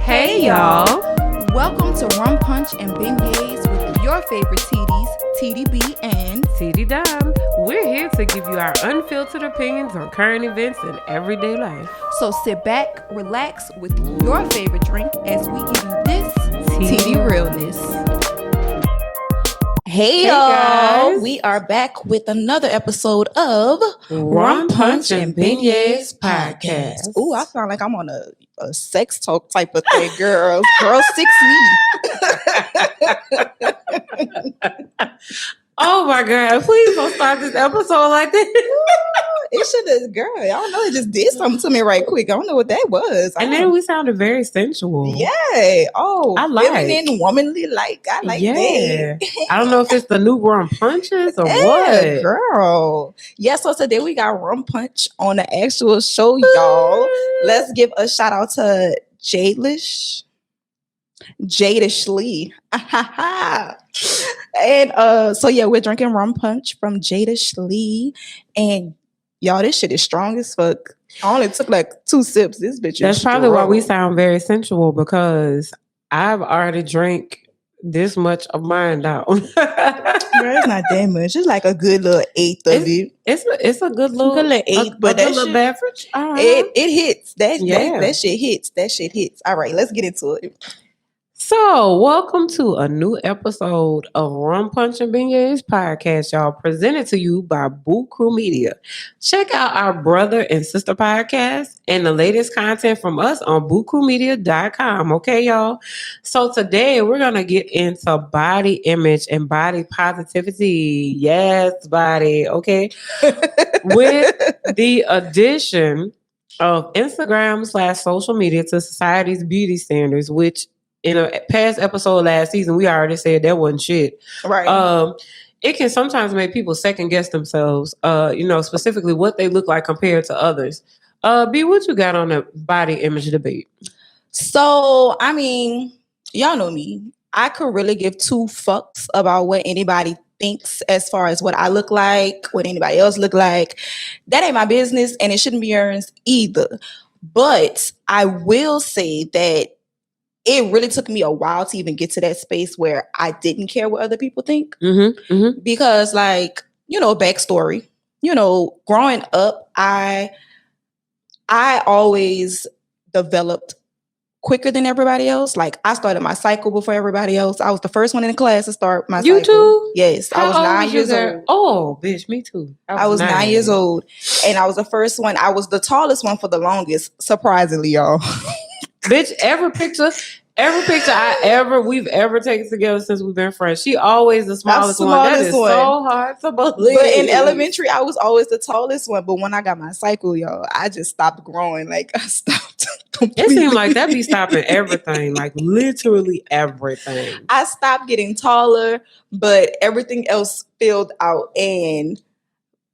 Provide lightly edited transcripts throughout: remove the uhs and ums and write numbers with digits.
Hey y'all. Welcome to Rum Punch and Beignets with your favorite Teedies, TDB and TD Dime. We're here to give you our unfiltered opinions on current events and everyday life. So sit back, relax with your favorite drink as we give you this TD realness. Hey y'all, guys. we are back with another episode of Rum Punch and Beignets podcast. Ooh, I sound like I'm on a sex talk type of thing, girls. Girl 6 me. Oh my God, please don't start this episode like this. It should have, girl. I don't know. It just did something to me right quick. I don't know what that was. And then we sounded very sensual. Yeah. Oh, I like. feminine, womanly. I like that. I don't know if it's the new Rum Punches or Yeah, what. girl. Yeah, so today we got Rum Punch on the actual show, y'all. Let's give a shout out to Jadishly. And so yeah, we're drinking Rum Punch from Jadishly. And y'all, this shit is strong as fuck. I only took like 2 sips. This bitch is That's probably strong. why we sound very sensual, because I've already drank this much of mine down. Girl, it's not that much. It's like a good little eighth of it. It's a good little eighth, but that that little shit, beverage. it hits. That shit hits. That shit hits. All right, let's get into it. So, welcome to a new episode of Rum Punch and Beignets podcast, y'all, presented to you by Boo Crew Media. Check out our brother and sister podcast and the latest content from us on boocrewmedia.com, okay, y'all? So, today we're going to get into body image and body positivity. Yes, body, okay? With the addition of Instagram/social media to society's beauty standards, which in a past episode last season, we already said that wasn't shit. Right. It can sometimes make people second guess themselves, specifically what they look like compared to others. B, what you got on the body image debate? So, I mean, y'all know me. I could really give 2 fucks about what anybody thinks as far as what I look like, what anybody else look like. That ain't my business, and it shouldn't be yours either. But I will say that it really took me a while to even get to that space where I didn't care what other people think. Because, backstory, growing up, I always developed quicker than everybody else. Like, I started my cycle before everybody else. I was the first one in the class to start my cycle. You too? Yes. I was 9 years old. Oh, bitch, me too. I was 9 years old. And I was the first one. I was the tallest one for the longest, surprisingly, y'all. Bitch, every picture we've ever taken together since we've been friends, she always the smallest one. That is so hard to believe. But in elementary, I was always the tallest one. But when I got my cycle, y'all, I just stopped growing. Like, I stopped completely. It seemed like that be stopping everything, like literally everything. I stopped getting taller, but everything else filled out. And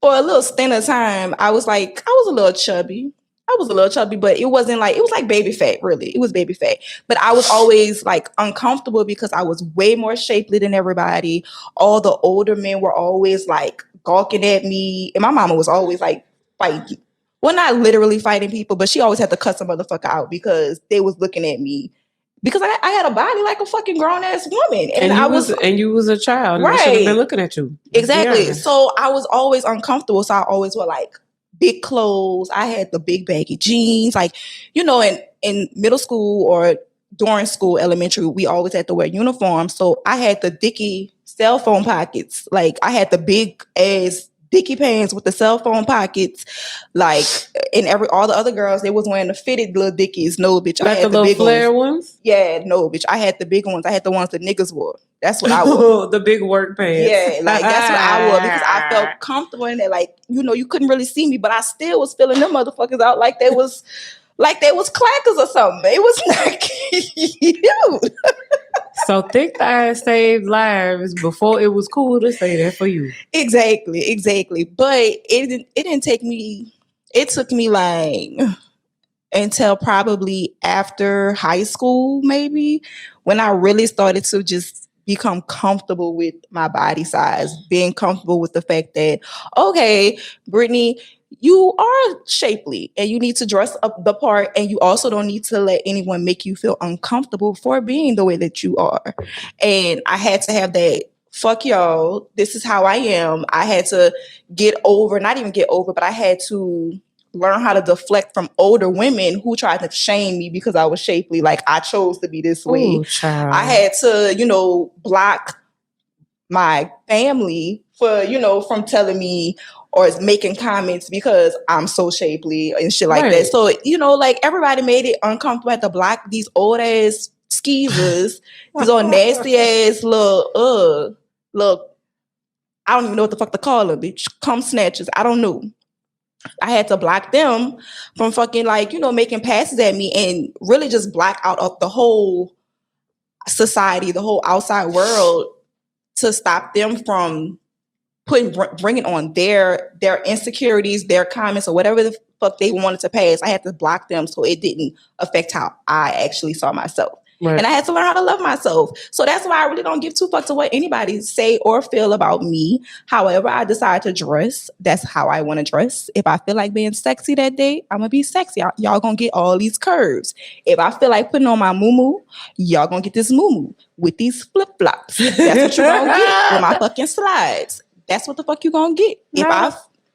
for a little stint of time, I was a little chubby. But it was like baby fat, really. It was baby fat. But I was always like uncomfortable because I was way more shapely than everybody. All the older men were always like gawking at me. And my mama was always like fighting. Well, not literally fighting people, but she always had to cuss a motherfucker out because they was looking at me. Because I had a body like a fucking grown ass woman. And you was a child. Right. And they should have been looking at you. Exactly. So I was always uncomfortable. So I always wore like big clothes. I had the big baggy jeans. Like, in middle school or during school, elementary, we always had to wear uniforms. So I had the dicky cell phone pockets. Like, I had the big ass dicky pants with the cell phone pockets. Like, and all the other girls, they was wearing the fitted little dickies. No, bitch. Like I had the big flare ones? Yeah, no, bitch. I had the big ones. I had the ones that niggas wore. That's what I wore. The big work pants. Yeah, like that's what I wore because I felt comfortable in it. Like, you couldn't really see me, but I still was filling them motherfuckers out like they was clackers or something. It was not cute. So thick thighs saved lives before it was cool to say that for you. Exactly. But it didn't take me. It took me like until probably after high school, maybe, when I really started to just become comfortable with my body size, being comfortable with the fact that, okay, Brittany, you are shapely and you need to dress up the part, and you also don't need to let anyone make you feel uncomfortable for being the way that you are. And I had to have that fuck y'all, this is how I am. I had to get over, not even get over, but I had to learn how to deflect from older women who tried to shame me because I was shapely. Like, I chose to be this way. Ooh, child. I had to, block my family for, from telling me or making comments because I'm so shapely and shit like that. So, like, everybody made it uncomfortable. I had to block these old ass skeezers, these old nasty ass little, I don't even know what the fuck to call them, bitch. Cum snatchers. I don't know. I had to block them from fucking, like, making passes at me, and really just block out of the whole society, the whole outside world, to stop them from bringing on their insecurities, their comments, or whatever the fuck they wanted to pass. I had to block them so it didn't affect how I actually saw myself. Right. And I had to learn how to love myself. So that's why I really don't give two fucks to what anybody say or feel about me. However I decide to dress, that's how I want to dress. If I feel like being sexy that day, I'm going to be sexy. Y'all going to get all these curves. If I feel like putting on my muumuu, y'all going to get this muumuu with these flip-flops. That's what you're going to get with my fucking slides. That's what the fuck you going to get.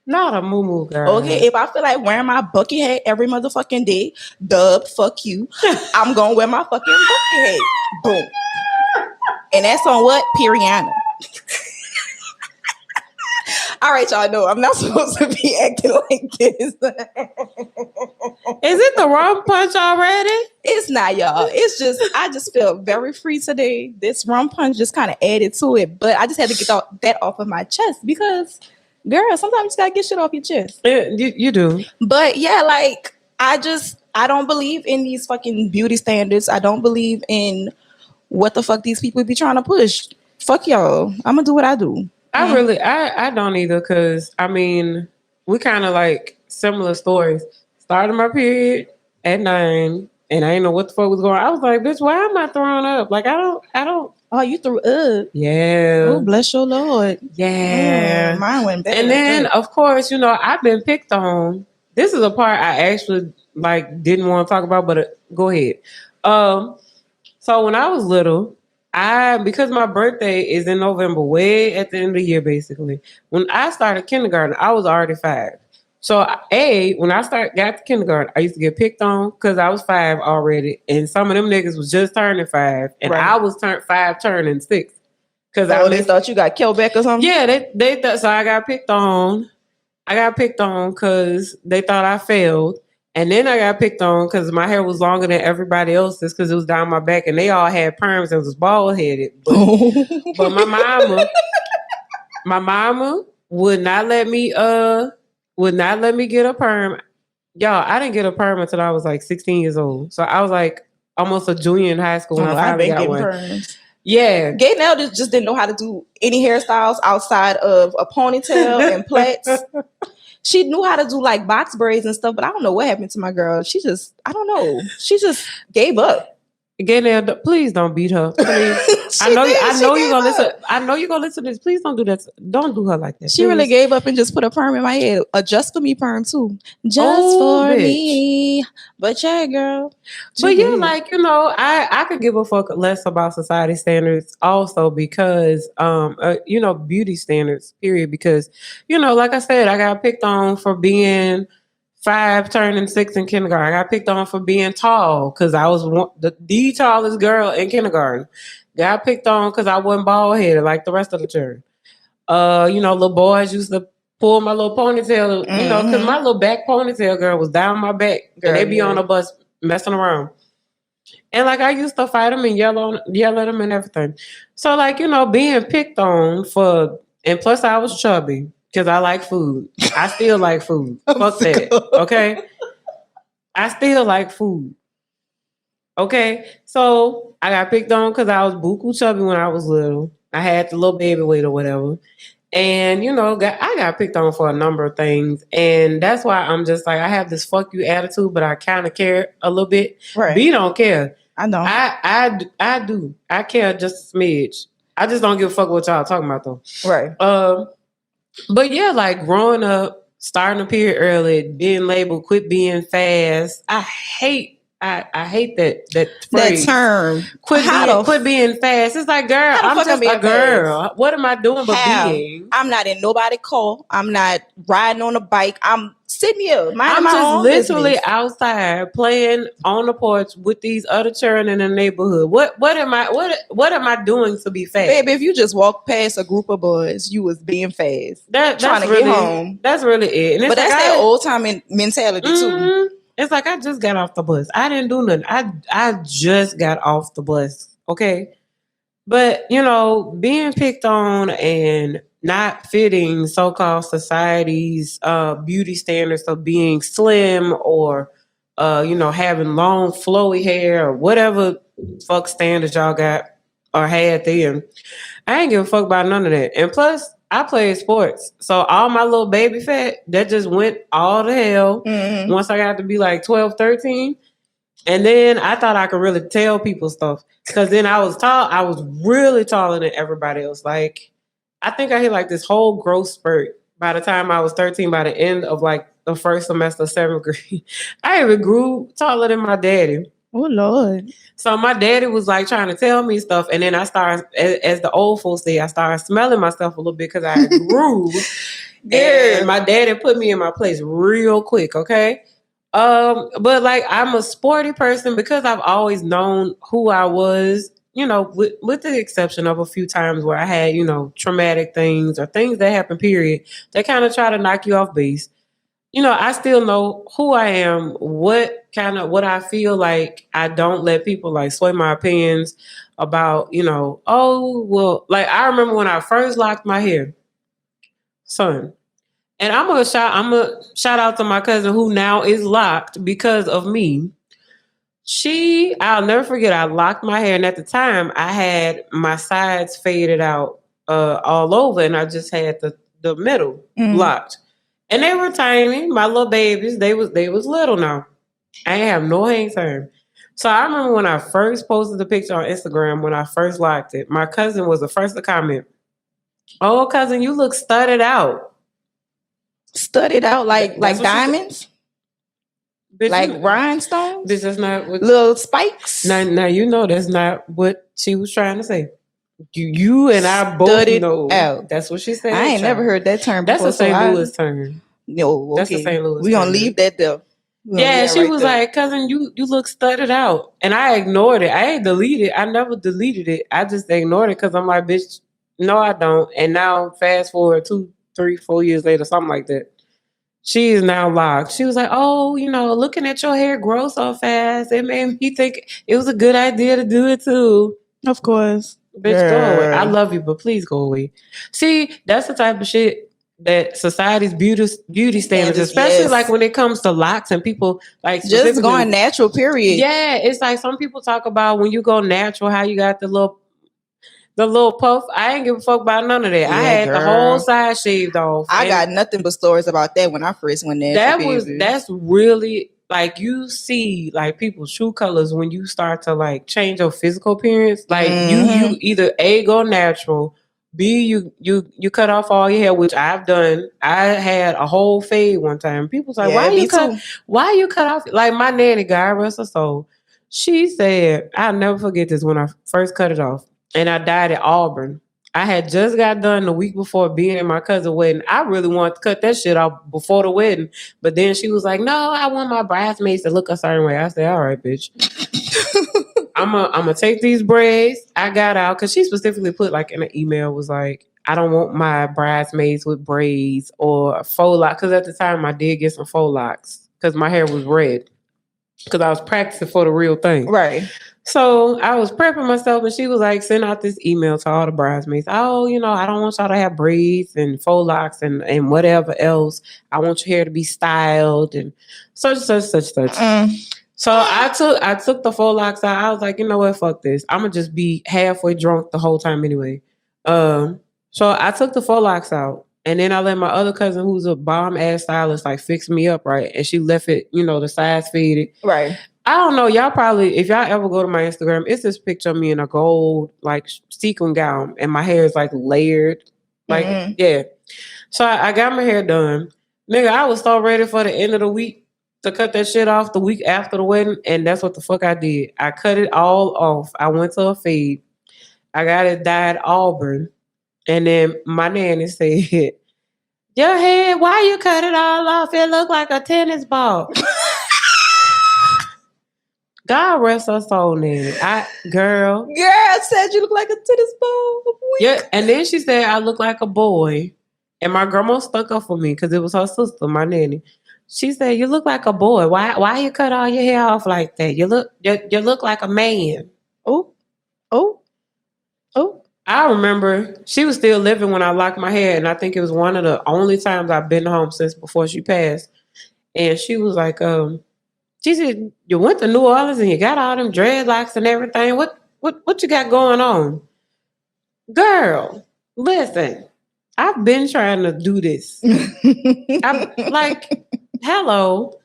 Not a muumuu, girl. Okay, if I feel like wearing my bucket hat every motherfucking day, dub, fuck you. I'm gonna wear my fucking bucket hat. Boom. And that's on what? Periana. All right, y'all know I'm not supposed to be acting like this. Is it the rum punch already? It's not, y'all. It's just, I just feel very free today. This rum punch just kind of added to it, but I just had to get that off of my chest because, girl, sometimes you just gotta get shit off your chest. Yeah, you do. But yeah, like, I don't believe in these fucking beauty standards. I don't believe in what the fuck these people be trying to push. Fuck y'all. I'm gonna do what I do. I don't either, because I mean, we kind of like similar stories. Started my period at 9, and I didn't know what the fuck was going on. I was like, bitch, why am I throwing up? Like, I don't. Oh, you threw up? Yeah. Oh, bless your Lord. Yeah. Mine went bad. And then, of course, I've been picked on. This is a part I actually didn't want to talk about, but go ahead. So when I was little, because my birthday is in November, way at the end of the year, basically. When I started kindergarten, I was already 5. So, when I got to kindergarten, I used to get picked on because I was 5 already, and some of them niggas was just turning 5, and I was 5 turning 6. Because they thought you got killed back or something? Yeah, they thought so. I got picked on. I got picked on because they thought I failed. And then I got picked on because my hair was longer than everybody else's because it was down my back, and they all had perms and was bald headed. But my mama would not let me get a perm. Y'all, I didn't get a perm until I was like 16 years old. So I was like almost a junior in high school when I finally got one. Perms. Yeah. Gay now just didn't know how to do any hairstyles outside of a ponytail and plaits. She knew how to do like box braids and stuff, but I don't know what happened to my girl. I don't know. She just gave up. Gay now, please don't beat her. Please. I know you're gonna listen. I know you're gonna listen to this. Please don't do that. Don't do her like that. She really gave up and just put a perm in my head. A just for me perm too. Just for me. But yeah, girl. But yeah, like, I could give a fuck less about society standards also because beauty standards, period. Because, like I said, I got picked on for being 5 turning 6 in kindergarten. I got picked on for being tall because I was the tallest girl in kindergarten. Got picked on because I wasn't bald headed like the rest of the children. Little boys used to pull my little ponytail, because my little back ponytail, girl, was down my back. Girl, and they be on the bus messing around. And like I used to fight them and yell at them and everything. So like, being picked on and plus I was chubby. Because I like food. I still like food. Fuck that. Okay? I still like food. Okay? So I got picked on because I was buku chubby when I was little. I had the little baby weight or whatever. And, I got picked on for a number of things. And that's why I'm just like, I have this fuck you attitude, but I kind of care a little bit. Right. B don't care. I know. I do. I care just a smidge. I just don't give a fuck what y'all talking about, though. Right. But yeah, like growing up, starting a period early, being labeled, quit being fast. I hate that That phrase. term. Quit being fast. It's like, girl, How the I'm fuck I'm just a being fast? girl. What am I doing but How? being? I'm not in nobody car. I'm not riding on a bike. I'm sitting here minding I'm my just own literally business. outside playing on the porch with these other children in the neighborhood. What am I doing to be fast? Baby, if you just walk past a group of boys, you was being fast. Trying to get home. That's really it. And it's But like that's that old time mentality too. it's like I just got off the bus. I didn't do nothing. I just got off the bus. Okay. But, being picked on and not fitting so-called society's beauty standards of being slim or, having long flowy hair or whatever fuck standards y'all got or had then. I ain't give a fuck about none of that. And plus, I played sports. So all my little baby fat, that just went all to hell once I got to be like 12, 13. And then I thought I could really tell people stuff. Because then I was tall. I was really taller than everybody else. Like, I think I hit like this whole growth spurt by the time I was 13, by the end of like the first semester of 7th grade. I even grew taller than my daddy. Oh, Lord. So my daddy was like trying to tell me stuff. And then I started, as the old folks say, I started smelling myself a little bit because I grew. And my daddy put me in my place real quick, okay? But like I'm a sporty person because I've always known who I was, with the exception of a few times where I had, traumatic things or things that happen, period, that kind of try to knock you off base. I still know who I am, what I feel like. I don't let people like sway my opinions about, oh, well, like I remember when I first locked my hair, son. And I'm gonna shout out to my cousin who now is locked because of me. I'll never forget, I locked my hair, and at the time I had my sides faded out all over, and I just had the middle locked. And they were tiny, my little babies. They was little now. I ain't have no hang time. So I remember when I first posted the picture on Instagram when I first locked it, my cousin was the first to comment, "Oh, cousin, you look studded out." Studied out like diamonds? Bitch, like rhinestones? Bitch, that's not what little spikes? Now that's not what she was trying to say. You and I both Studied know out. That's what she said. I ain't never heard that term That's before. a St. Louis term. No, okay. That's a St. Louis We're gonna leave that there. Yeah, she was like, cousin, you look studded out. And I ignored it. I ain't deleted it. I never deleted it. I just ignored it because I'm like, bitch, no, I don't. And now fast forward 2, 3, 4 years later, something like that. She is now locked. She was like, oh, looking at your hair grow so fast, it made me think it was a good idea to do it too. Of course. Bitch, go away. I love you, but please go away. See, that's the type of shit that society's beauty standards, especially like when it comes to locks and people like just going natural, period. Yeah, it's like some people talk about when you go natural, how you got the little puff. I ain't give a fuck about none of that. Yeah, I had the whole side shaved off. I got nothing but stories about that when I first went there. That's really like you see like people's true colors when you start to like change your physical appearance. Like you either A, go natural, B, you cut off all your hair, which I've done. I had a whole fade one time. People's like, why you cut off? Like my nanny, God rest her soul, she said, I'll never forget this when I first cut it off. And I died at Auburn. I had just got done the week before being at my cousin's wedding. I really wanted to cut that shit off before the wedding. But then she was like, no, I want my bridesmaids to look a certain way. I said, all right, bitch. I'm gonna take these braids. I got out because she specifically put like in an email was like, I don't want my bridesmaids with braids or faux locks. Because at the time I did get some faux locks because my hair was red. Because I was practicing for the real thing. Right. So I was prepping myself and she was like, send out this email to all the bridesmaids. Oh, I don't want y'all to have braids and faux locks and whatever else. I want your hair to be styled and such. So I took the faux locks out. I was like, you know what, fuck this. I'm gonna just be halfway drunk the whole time anyway. So I took the faux locks out. And then I let my other cousin, who's a bomb ass stylist, like fix me up, right? And she left it, the sides faded. Right. I don't know. Y'all probably, if y'all ever go to my Instagram, it's this picture of me in a gold, like, sequin gown. And my hair is, like, layered. Like, yeah. So I got my hair done. Nigga, I was so ready for the end of the week to cut that shit off the week after the wedding, and that's what the fuck I did. I cut it all off. I went to a fade. I got it dyed auburn, and then my nanny said, "Your head, why you cut it all off? It look like a tennis ball." God rest her soul, nanny. Girl, Girl said you look like a tennis ball. yeah. And then she said I look like a boy, and my grandma stuck up for me because it was her sister, my nanny. She said, "You look like a boy. Why you cut all your hair off like that? You look like a man." Oh, oh, oh. I remember she was still living when I locked my hair, and I think it was one of the only times I've been home since before she passed. And she was like, she said, "You went to New Orleans and you got all them dreadlocks and everything. What you got going on?" Girl, listen, I've been trying to do this. I'm like, hello.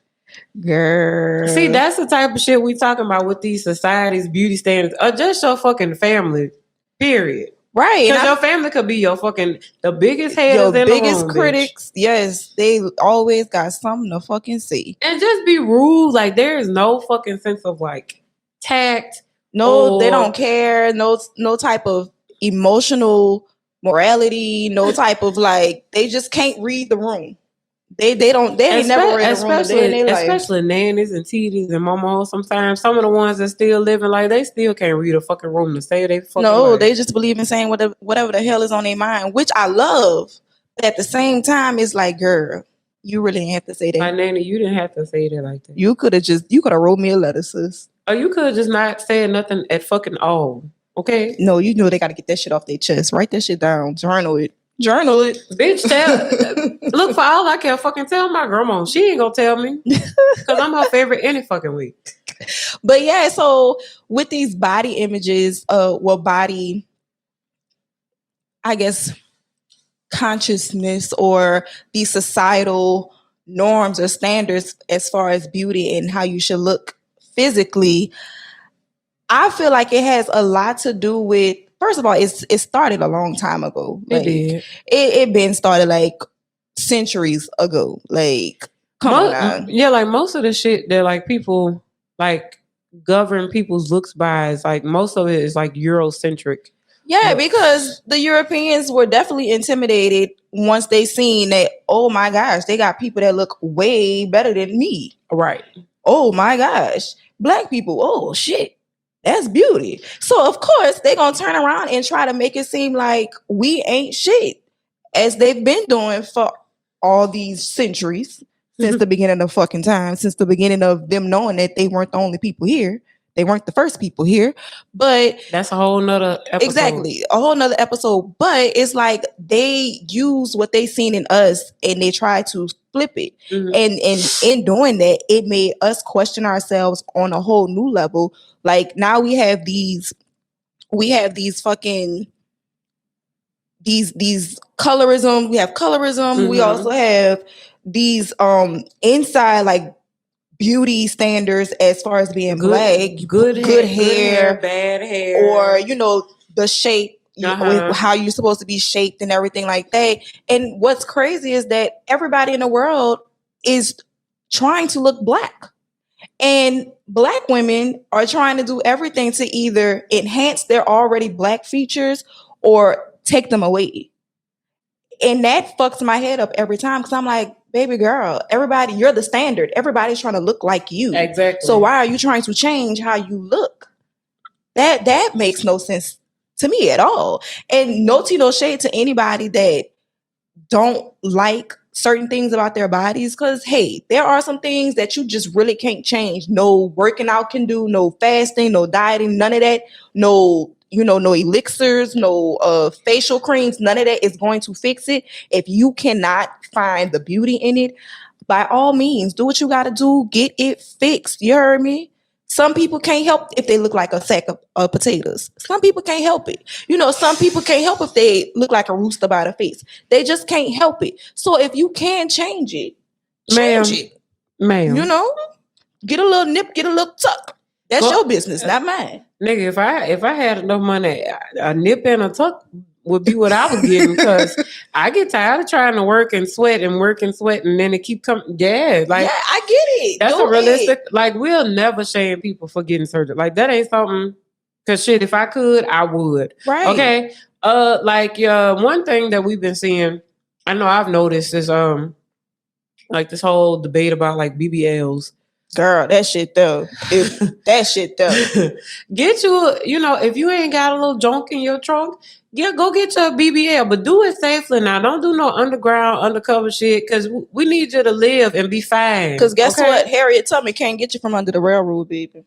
Girl. See, that's the type of shit we talking about with these society's beauty standards. Or just your fucking family. Period. Right. Because your family could be your fucking the biggest haters your in the biggest room, critics. bitch. Yes, they always got something to fucking say. And just be rude. Like there is no fucking sense of like tact. No, they don't care. No type of emotional morality. No type of like. They just can't read the room. They ain't never read the room a day in their life. Especially nannies and teedies and mamas. Sometimes some of the ones that still living like they still can't read a fucking room to say they fucking life. They just believe in saying whatever the hell is on their mind, which I love. But at the same time, it's like, girl, you really didn't have to say that. My nanny, you didn't have to say that like that. You could have wrote me a letter, sis. Or you could have just not said nothing at fucking all. Okay? No, you know they got to get that shit off their chest. Write that shit down. Journal it. Bitch, look, for all I care, fucking tell my grandma. She ain't gonna tell me. Because I'm her favorite any fucking week. But yeah, so with these body images, body, I guess, consciousness or these societal norms or standards as far as beauty and how you should look physically, I feel like it has a lot to do with, first of all, it started a long time ago. Like, it been started like centuries ago. Like, come on now. Yeah, like most of the shit that like people like govern people's looks by is like most of it is like Eurocentric. Yeah, because the Europeans were definitely intimidated once they seen that, oh my gosh, they got people that look way better than me. Right. Oh my gosh. Black people, oh shit. That's beauty. So of course they're gonna turn around and try to make it seem like we ain't shit, as they've been doing for all these centuries, since the beginning of fucking time, since the beginning of them knowing that they weren't the only people here. They weren't the first people here. But that's a whole nother episode. Exactly. A whole nother episode. But it's like they use what they seen in us and they try to flip it. Mm-hmm. And in doing that, it made us question ourselves on a whole new level. Like now we have these fucking these colorism. We have colorism. Mm-hmm. We also have these inside like beauty standards as far as being black, good hair, bad hair, or the shape, how you're supposed to be shaped and everything like that. And what's crazy is that everybody in the world is trying to look black, and black women are trying to do everything to either enhance their already black features or take them away. And that fucks my head up every time because I'm like, baby girl, everybody, you're the standard. Everybody's trying to look like you. Exactly. So why are you trying to change how you look? That makes no sense to me at all. And no tea, no shade to anybody that don't like certain things about their bodies. Because, hey, there are some things that you just really can't change. No working out can do, no fasting, no dieting, none of that. No elixirs, no facial creams, none of that is going to fix it. If you cannot find the beauty in it, by all means, do what you got to do. Get it fixed. You heard me? Some people can't help if they look like a sack of potatoes. Some people can't help it. Some people can't help if they look like a rooster by the face. They just can't help it. So if you can change it, change it. Ma'am. Get a little nip, get a little tuck. That's your business, not mine. Nigga, if I had enough money, a nip and a tuck would be what I was getting because I get tired of trying to work and sweat and work and sweat and then it keep coming. Yeah, Yeah, like I get it. that's a Do it. realistic. Like we'll never shame people for getting surgery. Like that ain't something. Cause shit, if I could, I would. Right. Okay. Like one thing that we've been seeing, I know I've noticed is like this whole debate about like BBLs. Girl, that shit though. That shit though. Get you, if you ain't got a little junk in your trunk, go get your BBL, but do it safely now. Don't do no underground, undercover shit, because we need you to live and be fine. Because guess okay? what? Harriet Tubman can't get you from under the railroad, baby.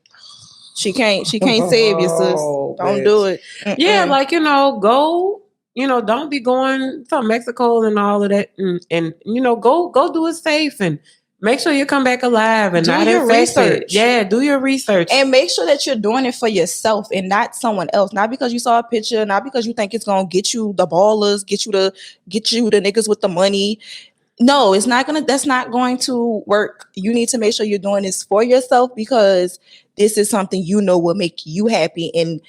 She can't save you, sis. Don't bitch. do it. Yeah, like, go, don't be going to Mexico and all of that. And go do it safe and make sure you come back alive and Do not your infected. research. Yeah, do your research. And make sure that you're doing it for yourself and not someone else. Not because you saw a picture, not because you think it's gonna get you the ballers, get you the niggas with the money. No, that's not going to work. You need to make sure you're doing this for yourself because this is something will make you happy and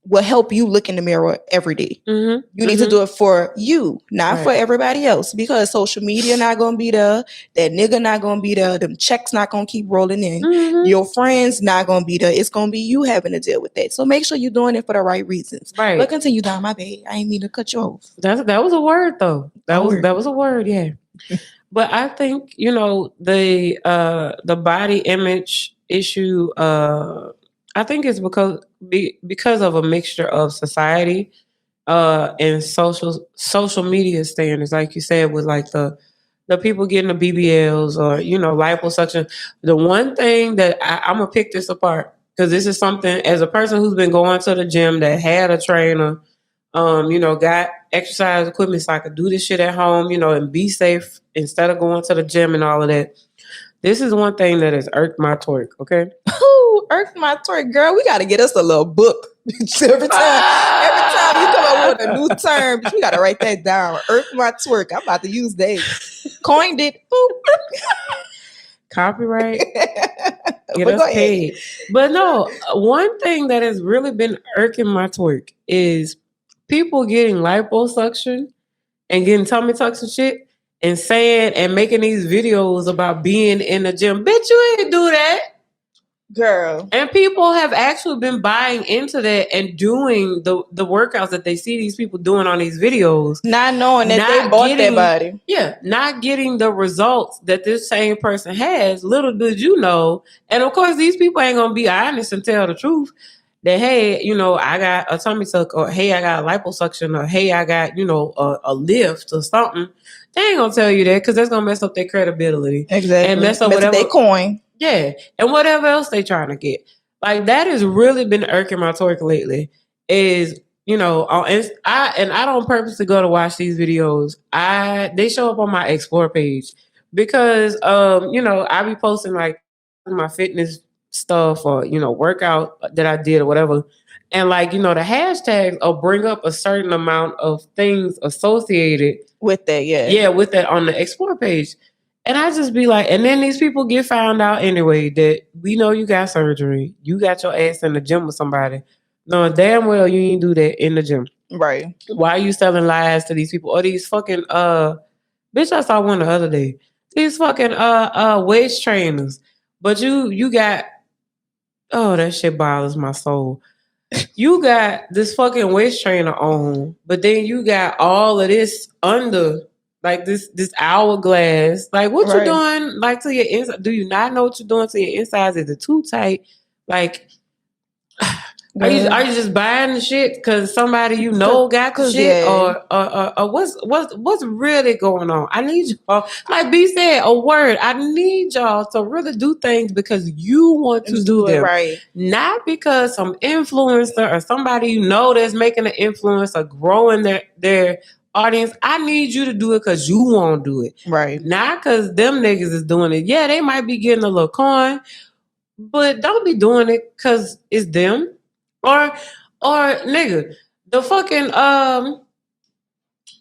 will help you look in the mirror every day. Mm-hmm. You need to do it for you, not for everybody else, because social media not gonna be there, that nigga not gonna be there, them checks not gonna keep rolling in, your friends not gonna be there. It's gonna be you having to deal with that. So make sure you're doing it for the right reasons. Right. But continue down my bad. I ain't mean to cut you off. That was a word though. That was a word, yeah. But I think, the body image issue, I think it's because of a mixture of society and social media standards, like you said, with like the people getting the BBLs or liposuction. The one thing that I'm gonna pick this apart because this is something as a person who's been going to the gym that had a trainer, got exercise equipment so I could do this shit at home, and be safe instead of going to the gym and all of that. This is one thing that has irked my twerk, okay? Ooh, irked my twerk, girl. We got to get us a little book. every time you come up with a new term, we got to write that down. Irked my twerk. I'm about to use that. Coined it. Copyright. Get us paid. But no, one thing that has really been irking my twerk is people getting liposuction and getting tummy tucks and shit and saying and making these videos about being in the gym. Bitch, you ain't do that. Girl. And people have actually been buying into that and doing the workouts that they see these people doing on these videos. Not knowing that they bought their body. Yeah, not getting the results that this same person has. Little did you know. And of course, these people ain't going to be honest and tell the truth. That, hey, I got a tummy tuck, or hey, I got a liposuction, or hey, I got, a lift or something. They ain't going to tell you that because that's going to mess up their credibility. Exactly. And mess up whatever they coin. Yeah. And whatever else they trying to get. Like, that has really been irking my twerk lately is, I don't purposely go to watch these videos. They show up on my explore page because, I be posting like my fitness stuff or workout that I did or whatever, and like the hashtags will bring up a certain amount of things associated with that, with that on the explore page, and I just be like, and then these people get found out anyway that we know you got surgery, you got your ass in the gym with somebody, knowing damn well you ain't do that in the gym, right? Why are you selling lies to these people or these fucking bitch? I saw one the other day. These fucking waist trainers, but you got. Oh, that shit bothers my soul. You got this fucking waist trainer on, but then you got all of this under, like this hourglass. Like, what you doing? Like, to your inside? Do you not know what you're doing to your insides? Is it too tight? Like, are you just buying the shit because somebody got the shit, or what's really going on? I need y'all, like B said, a word. I need y'all to really do things because you want to do them, right? Not because some influencer or somebody that's making an influence or growing their audience. I need you to do it because you want to do it, right? Not because them niggas is doing it. Yeah, they might be getting a little coin, but don't be doing it because it's them. Or nigga, the fucking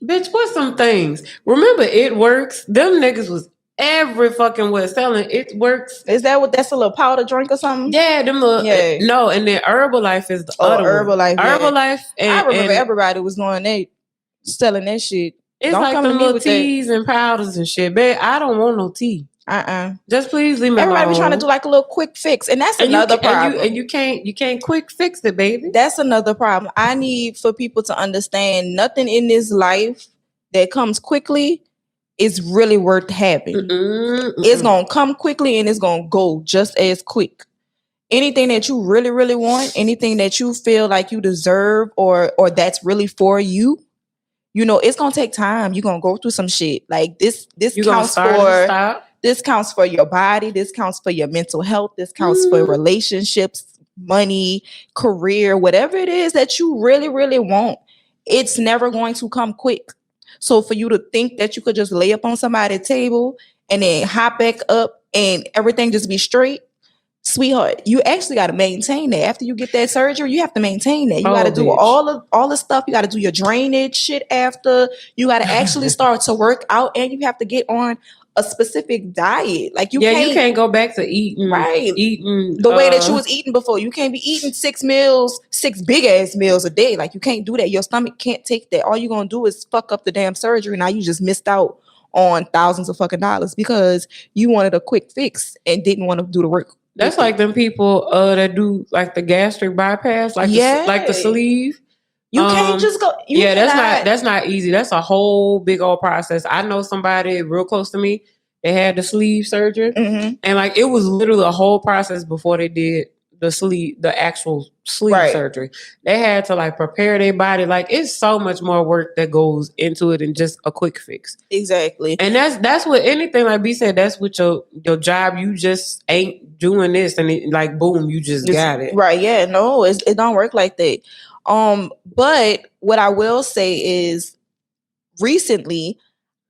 bitch, what's some things? Remember It Works? Them niggas was every fucking West selling. It works. Is that what? That's a little powder drink or something? Yeah, them little Yeah. no, and then Herbalife is the Oh, other one. Herbalife. Yeah. Herbalife I remember and everybody was doing that, selling that shit. it's Don't like come to them me little with that. teas and powders and shit. Babe, I don't want no tea. Just please leave me Everybody alone. be trying to do like a little quick fix, and that's and another you, problem. And you can't quick fix it, baby. That's another problem. I need for people to understand nothing in this life that comes quickly is really worth having. It's gonna come quickly and it's gonna go just as quick. Anything that you really, really want, anything that you feel like you deserve or that's really for you, you know, it's gonna take time. You're gonna go through some shit. Like this counts for this counts for your body, this counts for your mental health, this counts for relationships, money, career, whatever it is that you really, really want. It's never going to come quick. So for you to think that you could just lay up on somebody's table and then hop back up and everything just be straight, sweetheart, you actually got to maintain that. After you get that surgery, you have to maintain that. You got to do all the stuff. You got to do your drainage shit after. You got to actually start to work out, and you have to get on a specific diet. Like you can't go back to eating the way that you was eating before. You can't be eating 6 big ass meals a day. Like you can't do that. Your stomach can't take that. All you're gonna do is fuck up the damn surgery. Now you just missed out on thousands of fucking dollars because you wanted a quick fix and didn't want to do the work. That's like them people that do like the gastric bypass, like the sleeve. You can't just go. That's not easy. That's a whole big old process. I know somebody real close to me. They had the sleeve surgery, and like it was literally a whole process before they did the actual sleeve surgery. They had to like prepare their body. Like it's so much more work that goes into it than just a quick fix. Exactly. And that's what anything like B said, that's what your job, you just ain't doing this and it, like boom, you just got it. Right. Yeah. No, it don't work like that. But what I will say is recently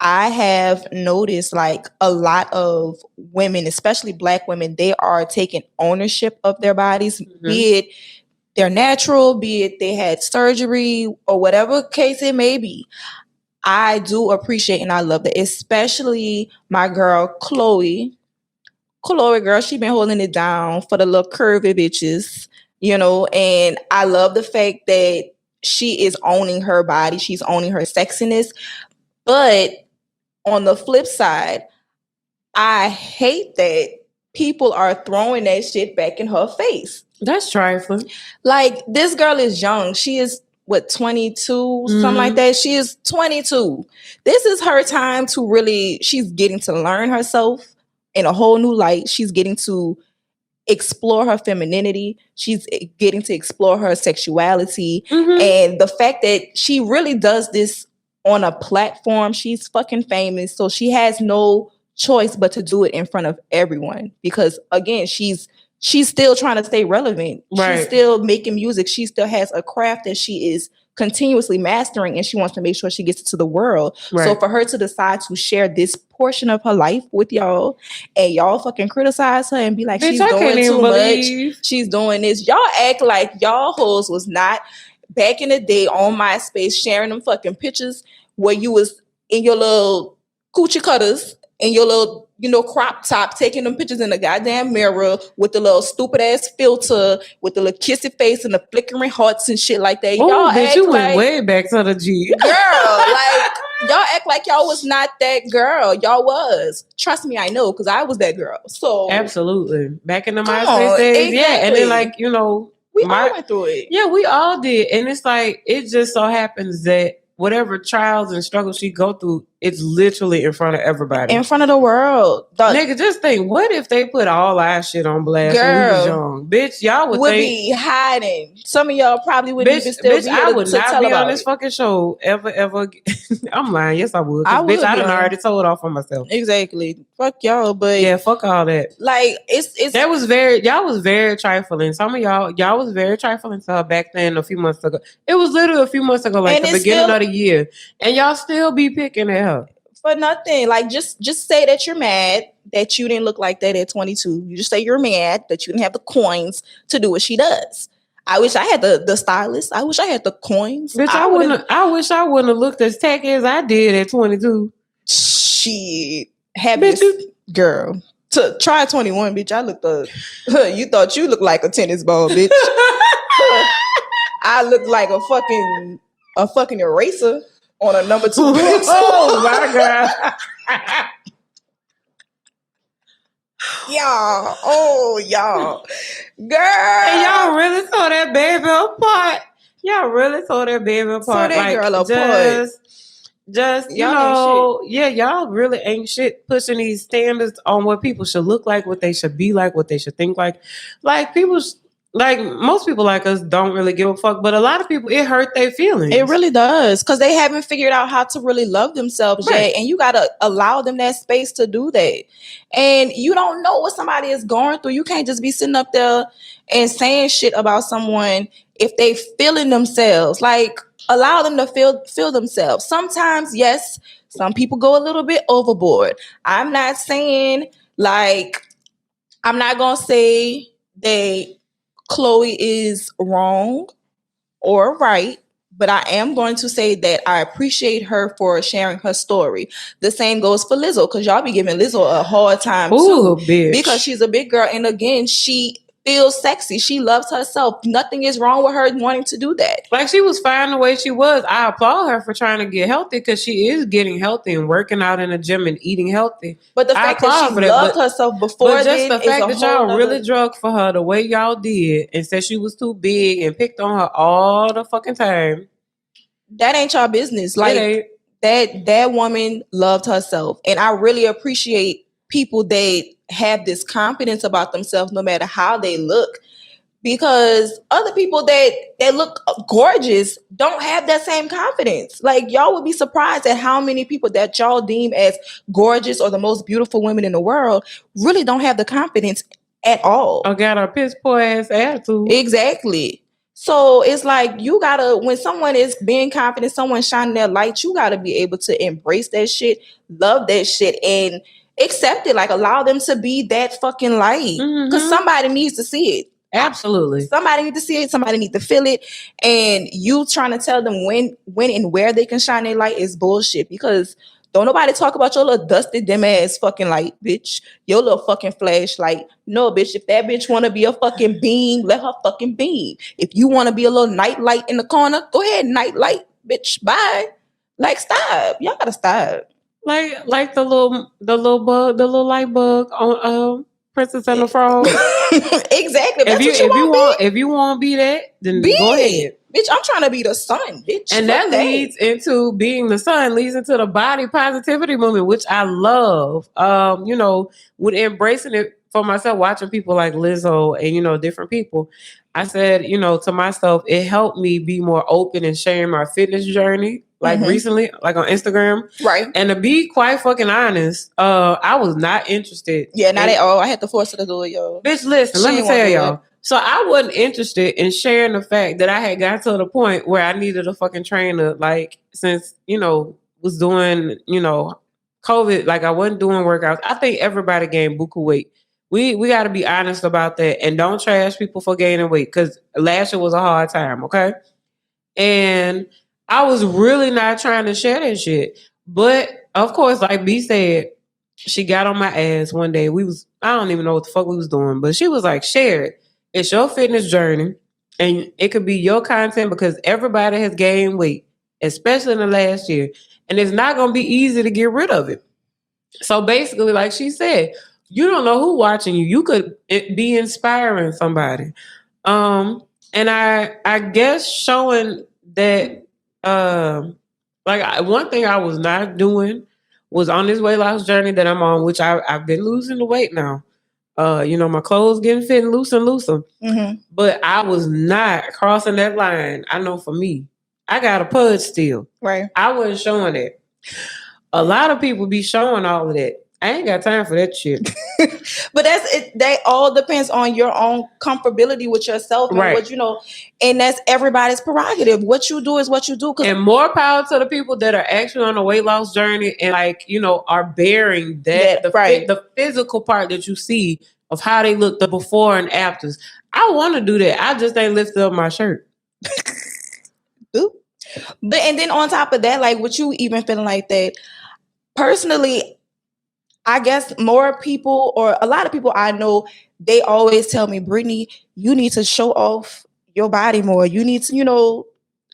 I have noticed like a lot of women, especially Black women, they are taking ownership of their bodies, be it they're natural, be it they had surgery or whatever case it may be. I do appreciate and I love that, especially my girl, Chloe. Chloe, girl, she been holding it down for the little curvy bitches, you know, and I love the fact that she is owning her body. She's owning her sexiness. But on the flip side, I hate that people are throwing that shit back in her face. That's trifling. Like, this girl is young. She is, 22, something like that. She is 22. This is her time to really, she's getting to learn herself in a whole new light. She's getting to explore her femininity. She's getting to explore her sexuality. And the fact that she really does this on a platform, she's fucking famous. So she has no choice but to do it in front of everyone. Because again, she's still trying to stay relevant. Right. She's still making music. She still has a craft that she is continuously mastering, and she wants to make sure she gets it to the world. Right. So for her to decide to share this portion of her life with y'all, and y'all fucking criticize her and be like, she's doing too much, she's doing this. Y'all act like y'all hoes was not back in the day on MySpace sharing them fucking pictures where you was in your little coochie cutters and your little, crop top, taking them pictures in the goddamn mirror with the little stupid ass filter, with the little kissy face and the flickering hearts and shit like that. Oh, y'all bitch, act you like, went way back to the G. Girl, like, y'all act like y'all was not that girl. Y'all was. Trust me, I know, because I was that girl. So absolutely. Back in the MySpace days. Exactly. Yeah. And then like, we all went through it. Yeah, we all did. And it's like, it just so happens that whatever trials and struggles she go through, it's literally in front of everybody. In front of the world. Nigga, just think, what if they put all our shit on blast when we was young? Bitch, y'all would be hiding. Some of y'all probably wouldn't even still be here I would to not tell be about on this fucking show ever. I'm lying. Yes, I would. I would. Bitch, I done already told off on myself. Exactly. Fuck y'all, but yeah, fuck all that. Like y'all was very trifling. Some of y'all was very trifling to her back then a few months ago. It was literally a few months ago, like the beginning of the year. And y'all still be picking at her. For nothing. Like just say that you're mad that you didn't look like that at 22. You just say you're mad that you didn't have the coins to do what she does. I wish I had the stylist. I wish I had the coins. Bitch, I wish I wouldn't have looked as tacky as I did at 22. Shit. habits, Bitch, you girl. To try 21, bitch. I looked up. You thought you looked like a tennis ball, bitch. I look like a fucking eraser on a number 2 pencil. oh my god. Y'all, oh y'all, girl. And y'all really tore that baby apart. Y'all really tore that baby apart. So that like girl apart. just you Y'all ain't know, yeah, y'all really ain't shit pushing these standards on what people should look like, what they should be like, what they should think like. Like people, like most people like us don't really give a fuck, but a lot of people it hurt their feelings. It really does, because they haven't figured out how to really love themselves Right. yet, and you gotta allow them that space to do that. And you don't know what somebody is going through. You can't just be sitting up there and saying shit about someone if they feeling themselves. Like, allow them to feel themselves. Sometimes, yes, some people go a little bit overboard. I'm not saying, like, I'm not gonna say that Chloe is wrong or right, but I am going to say that I appreciate her for sharing her story. The same goes for Lizzo, because y'all be giving Lizzo a hard time Ooh, too, bitch. because she's a big girl, and again, she feels sexy. She loves herself. Nothing is wrong with her wanting to do that. Like, she was fine the way she was. I applaud her for trying to get healthy, because she is getting healthy and working out in the gym and eating healthy. But the fact that she loved herself before but just then the is fact a that whole y'all nother- really drug for her the way y'all did and said she was too big and picked on her all the fucking time. That ain't y'all business. It Like, ain't. that woman loved herself, and I really appreciate people that have this confidence about themselves no matter how they look, because other people that look gorgeous don't have that same confidence. Like, y'all would be surprised at how many people that y'all deem as gorgeous or the most beautiful women in the world really don't have the confidence at all. I got a piss poor ass attitude. Exactly. So it's like, you gotta, when someone is being confident, someone shining that light, you gotta be able to embrace that shit, love that shit, and accept it. Like, allow them to be that fucking light, because somebody needs to see it. Absolutely. Somebody need to see it. Somebody need to feel it. And you trying to tell them when and where they can shine their light is bullshit, because don't nobody talk about your little dusted dim ass fucking light, bitch. Your little fucking flashlight. No, bitch. If that bitch want to be a fucking beam, let her fucking beam. If you want to be a little night light in the corner, go ahead, night light, bitch. Bye. Like, stop. Y'all gotta stop. Like the little light bug on Princess and the Frog. Exactly. If you want to be that, then go ahead. Bitch, I'm trying to be the sun, bitch. And that leads into being the sun, leads into the body positivity movement, which I love. With embracing it for myself, watching people like Lizzo and, different people, I said, to myself, it helped me be more open and sharing my fitness journey. Like recently, like on Instagram. Right. And to be quite fucking honest, I was not interested. Yeah, not at all. I had to force her to do it, yo. Bitch, listen, let me tell y'all. So I wasn't interested in sharing the fact that I had got to the point where I needed a fucking trainer, like, since, was doing, COVID, like I wasn't doing workouts. I think everybody gained buku weight. We got to be honest about that, and don't trash people for gaining weight, because last year was a hard time, okay? And I was really not trying to share that shit. But, of course, like B said, she got on my ass one day. I don't even know what the fuck we was doing, but she was like, share it. It's your fitness journey, and it could be your content, because everybody has gained weight, especially in the last year. And it's not going to be easy to get rid of it. So basically, like she said, you don't know who's watching you. You could be inspiring somebody. And I guess showing that, one thing I was not doing was on this weight loss journey that I'm on, which I've been losing the weight now. My clothes getting fit looser and looser. Mm-hmm. But I was not crossing that line. I know for me, I got a pudge still. Right. I wasn't showing it. A lot of people be showing all of that. I ain't got time for that shit. But that's it. That all depends on your own comfortability with yourself, and right. and that's everybody's prerogative. What you do is what you do. And more power to the people that are actually on a weight loss journey and are bearing the physical part that you see of how they look, the before and afters. I want to do that. I just ain't lifted up my shirt. And then on top of that, like, what you even feeling like that? Personally, I guess more people or a lot of people I know, they always tell me, Brittany, you need to show off your body more. You need to,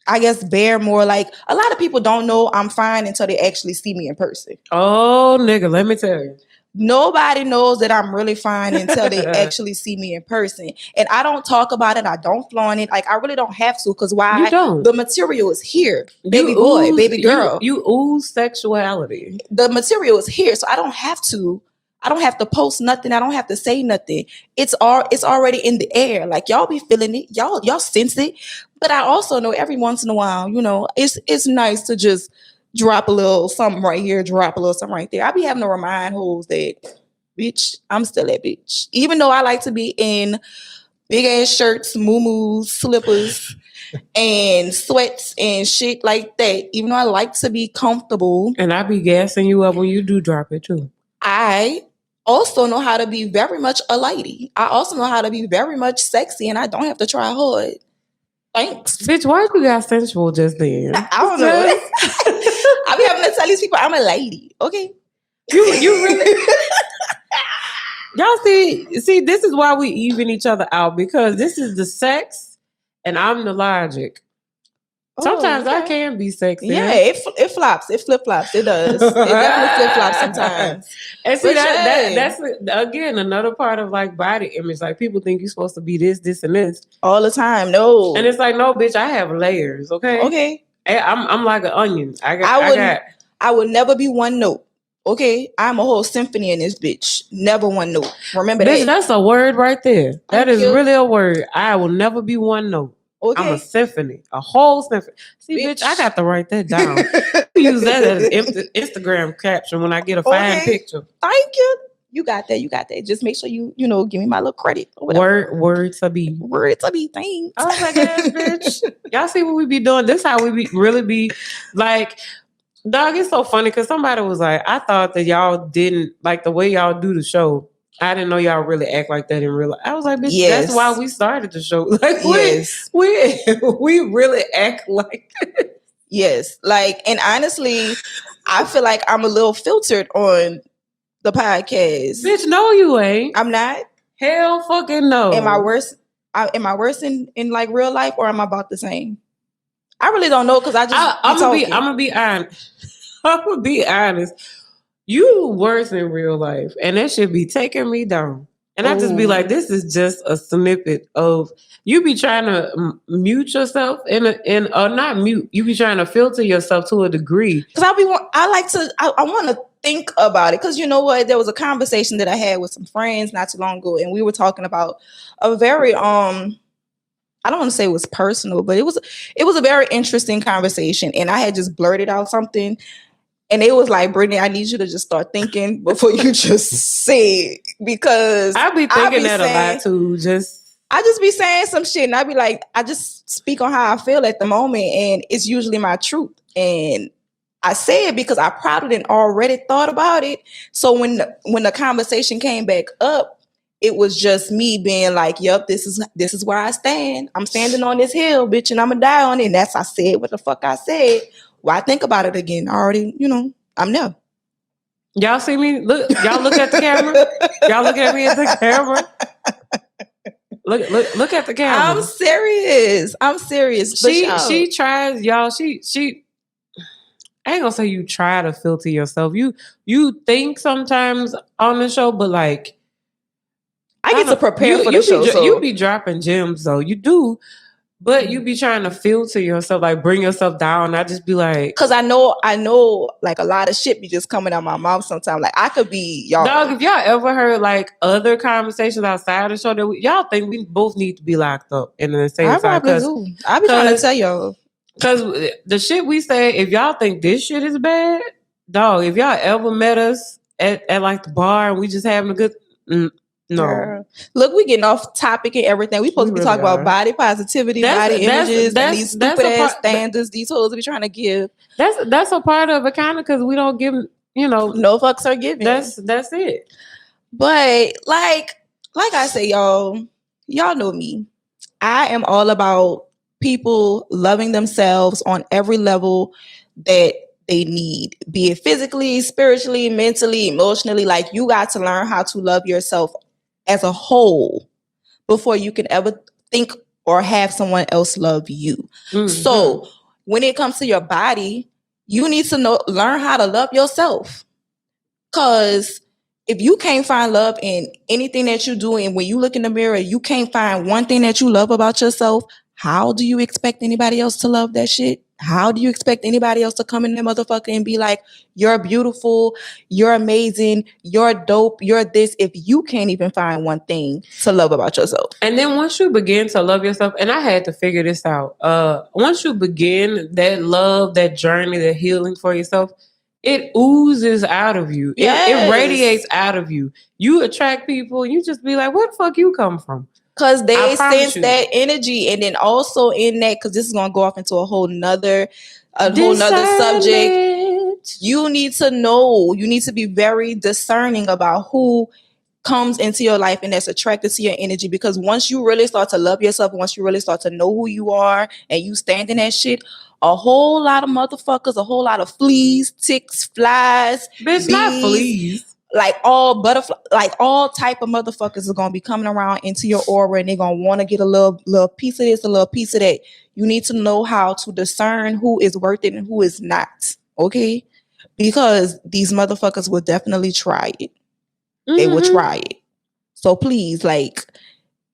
I guess bear more. Like a lot of people don't know I'm fine until they actually see me in person. Oh, nigga, let me tell you. Nobody knows that I'm really fine until they actually see me in person. And I don't talk about it. I don't flaunt it. Like I really don't have to because You why? don't. The material is here. Baby You boy, ooze, baby girl. You ooze sexuality. The material is here. So I don't have to post nothing. I don't have to say nothing. It's already in the air. Like y'all be feeling it. Y'all sense it. But I also know every once in a while, it's nice to just drop a little something right here, drop a little something right there. I be having to remind hoes that, bitch, I'm still that bitch. Even though I like to be in big ass shirts, muumuus, slippers, and sweats and shit like that. Even though I like to be comfortable. And I be gassing you up when you do drop it too. I also know how to be very much a lady. I also know how to be very much sexy, and I don't have to try hard. Thanks. Bitch, why you got sensual just then? I don't know. I be having to tell these people I'm a lady. Okay. You really y'all see, this is why we even each other out, because this is the sex and I'm the logic. Sometimes I can be sexy. Yeah, it flops. It flip flops. It does. It definitely flip flops sometimes. And see that's again another part of like body image. Like people think you're supposed to be this, and this all the time. No, and it's like no, bitch. I have layers. Okay. Okay. I'm like an onion. I would never be one note. Okay, I'm a whole symphony in this bitch. Never one note. Remember bitch, that. That's a word right there. That is really a word. I will never be one note. Okay. I'm a symphony, a whole symphony. See, bitch, I got to write that down. Use that as Instagram caption when I get a fine picture. Thank you. You got that. Just make sure you give me my little credit. Word to be. Thanks. I was like, bitch. Y'all see what we be doing? This how we really be like. Dog, it's so funny because somebody was like, I thought that y'all didn't like the way y'all do the show. I didn't know y'all really act like that in real life. I was like, bitch, that's why we started the show. Like, we really act like that. Yes. Like, and honestly, I feel like I'm a little filtered on the podcast. Bitch, no, you ain't. I'm not. Hell fucking no. Am I worse? Am I worse in like real life, or am I about the same? I really don't know because I'm gonna be honest. I'm gonna be honest. You worse in real life, and that should be taking me down. And I just be like, this is just a snippet of you be trying to mute yourself or not mute. You be trying to filter yourself to a degree. Because I want to think about it. Because you know what, there was a conversation that I had with some friends not too long ago, and we were talking about a very I don't want to say it was personal, but it was a very interesting conversation, and I had just blurted out something. And it was like, Brittany, I need you to just start thinking before you just say it. Because I be thinking that a lot too. I just be saying some shit and I be like, I just speak on how I feel at the moment. And it's usually my truth. And I say it because I probably didn't already thought about it. So when the conversation came back up, it was just me being like, yep, this is where I stand. I'm standing on this hill, bitch, and I'm gonna die on it. And I said what the fuck I said. Why think about it again? I already, I'm there. Y'all see me? Y'all look at the camera. Y'all look at me at the camera. Look at the camera. I'm serious. She tries, y'all. She. I ain't gonna say you try to filter yourself. You think sometimes on the show, but like I get to prepare for the show. You be dropping gems though. You do. But you be trying to filter yourself, like bring yourself down. I just be like, because I know, like a lot of shit be just coming out my mouth sometimes. Like I could be y'all. Dog, if y'all ever heard like other conversations outside the show that y'all think we both need to be locked up in the same time. I probably do. I be trying to tell y'all. Because the shit we say, if y'all think this shit is bad, dog, if y'all ever met us at like the bar and we just having a good. No. Girl. Look, we getting off topic and everything. We supposed to be talking about body positivity, body images, and these stupid ass standards these hoes be trying to give. That's a part of it, kind of, because we don't give, no fucks are given. That's it. But like I say, y'all know me. I am all about people loving themselves on every level that they need, be it physically, spiritually, mentally, emotionally. Like, you got to learn how to love yourself as a whole before you can ever think or have someone else love you. So when it comes to your body, you need to learn how to love yourself. Because if you can't find love in anything that you do, and when you look in the mirror, you can't find one thing that you love about yourself, how do you expect anybody else to love that shit? How do you expect anybody else to come in there, motherfucker, and be like, you're beautiful, you're amazing, you're dope, you're this, if you can't even find one thing to love about yourself? And then once you begin to love yourself, and I had to figure this out, once you begin that love, that journey, that healing for yourself, it oozes out of you. Yes. It radiates out of you. You attract people, you just be like, where the fuck you come from? Because they sense that energy. And then also in that, because this is going to go off into a whole nother subject. You need to know, you need to be very discerning about who comes into your life and that's attracted to your energy. Because once you really start to love yourself, once you really start to know who you are and you stand in that shit, a whole lot of motherfuckers, a whole lot of fleas, ticks, flies, bitch, bees, not fleas. Like all butterfly, like all type of motherfuckers are gonna be coming around into your aura, and they're gonna want to get a little piece of this, a little piece of that. You need to know how to discern who is worth it and who is not. Okay, because these motherfuckers will definitely try it. They will try it. So please, like,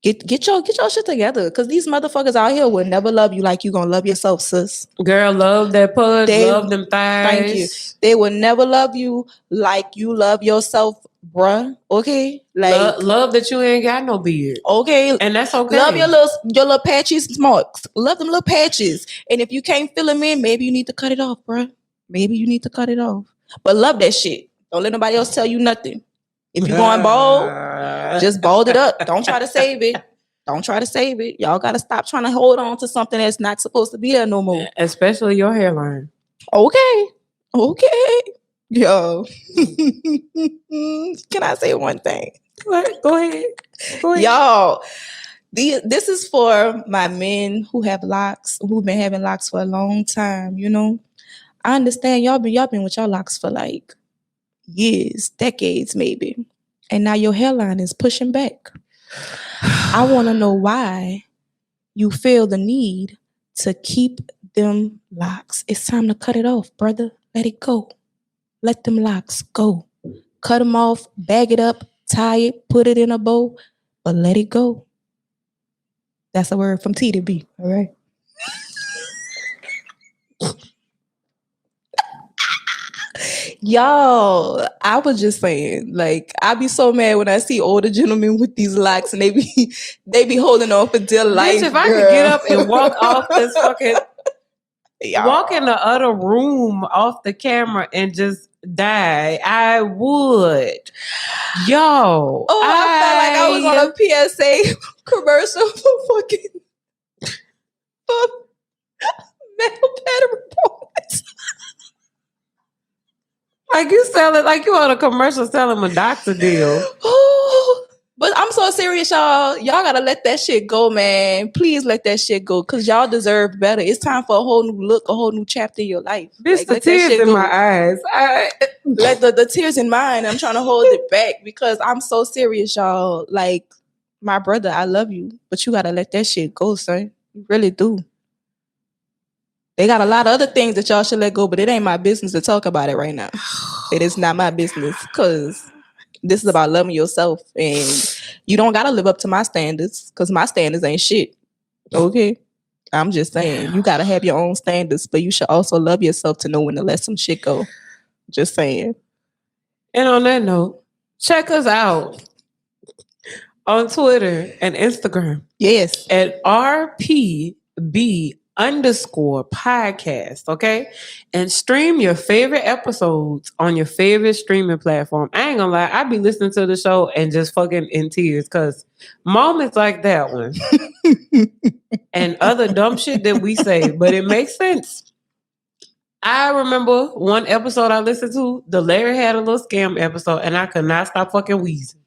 get your shit together, because these motherfuckers out here will never love you like you gonna love yourself, sis. Girl, love that puss, love them thighs. Thank you. They will never love you like you love yourself, bruh. Okay, like love that you ain't got no beard. Okay, and that's okay. Love your little patches, marks. Love them little patches. And if you can't fill them in, maybe you need to cut it off, bruh. Maybe you need to cut it off. But love that shit. Don't let nobody else tell you nothing. If you're going bald, just bald it up. Don't try to save it. Don't try to save it. Y'all got to stop trying to hold on to something that's not supposed to be there no more. Especially your hairline. Okay. Yo. Can I say one thing? Go ahead. Y'all, this is for my men who have locks, who've been having locks for a long time, you know? I understand y'all been with your locks for like years, decades maybe. And now your hairline is pushing back. I want to know why you feel the need to keep them locks. It's time to cut it off, brother. Let it go. Let them locks go. Cut them off, bag it up, tie it, put it in a bow, but let it go. That's a word from Teedies, all right? Y'all, I was just saying, like, I be so mad when I see older gentlemen with these locks and they be holding on for dear life. Bitch, if I could get up and walk off this fucking walk in the other room off the camera and just die, I would. Yo. I felt like I was on a PSA commercial for fucking metal battery points. Like you sell it, like you on a commercial selling a doctor deal. But I'm so serious, y'all. Y'all gotta let that shit go, man. Please let that shit go, because y'all deserve better. It's time for a whole new look, a whole new chapter in your life. Bitch, the tears in my eyes. Let the tears in mine. I'm trying to hold it back because I'm so serious, y'all. Like, my brother, I love you, but you gotta let that shit go, son. You really do. They got a lot of other things that y'all should let go, but it ain't my business to talk about it right now. It is not my business, because this is about loving yourself, and you don't gotta live up to my standards, because my standards ain't shit. Okay? I'm just saying, you gotta have your own standards, but you should also love yourself to know when to let some shit go. Just saying. And on that note, check us out on Twitter and Instagram. Yes. At RPB_podcast, okay? And stream your favorite episodes on your favorite streaming platform. I ain't gonna lie, I be listening to the show and just fucking in tears, because moments like that one and other dumb shit that we say, but it makes sense. I remember one episode I listened to, the Larry had a little scam episode, and I could not stop fucking wheezing.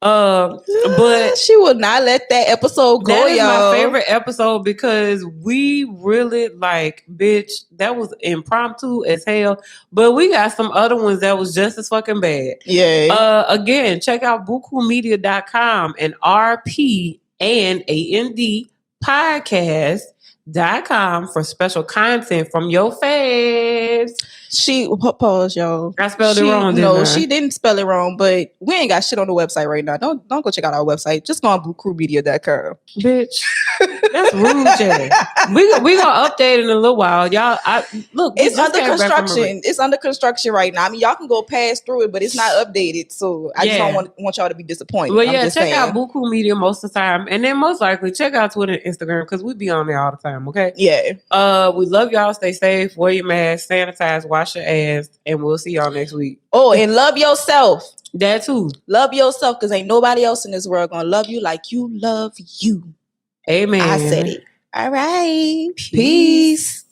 But She will not let that episode go, that is y'all. my favorite episode because we really like, bitch, that was impromptu as hell. But we got some other ones that was just as fucking bad. Yeah. Again, check out bukumedia.com and RP and AND podcast.com for special content from your faves. She pause, y'all. I spelled it wrong, didn't No, I? she didn't spell it wrong, but we ain't got shit on the website right now. Don't go check out our website. Just go on bluecrewmedia.com. Bitch, that's rude, Jay. We gonna update in a little while, y'all. Look, It's under construction. It's under construction right now. I mean, y'all can go pass through it, but it's not updated. So I just don't want y'all to be disappointed. Well, I'm yeah, just check saying. out Buku Media most of the time, and then most likely check out Twitter and Instagram because we be on there all the time. Okay. Yeah. We love y'all. Stay safe. Wear your mask. Sanitize. Wash your ass, and we'll see y'all next week. Oh, and love yourself. That too. Love yourself because ain't nobody else in this world gonna love you like you love you. Amen. I said it. All right. Peace.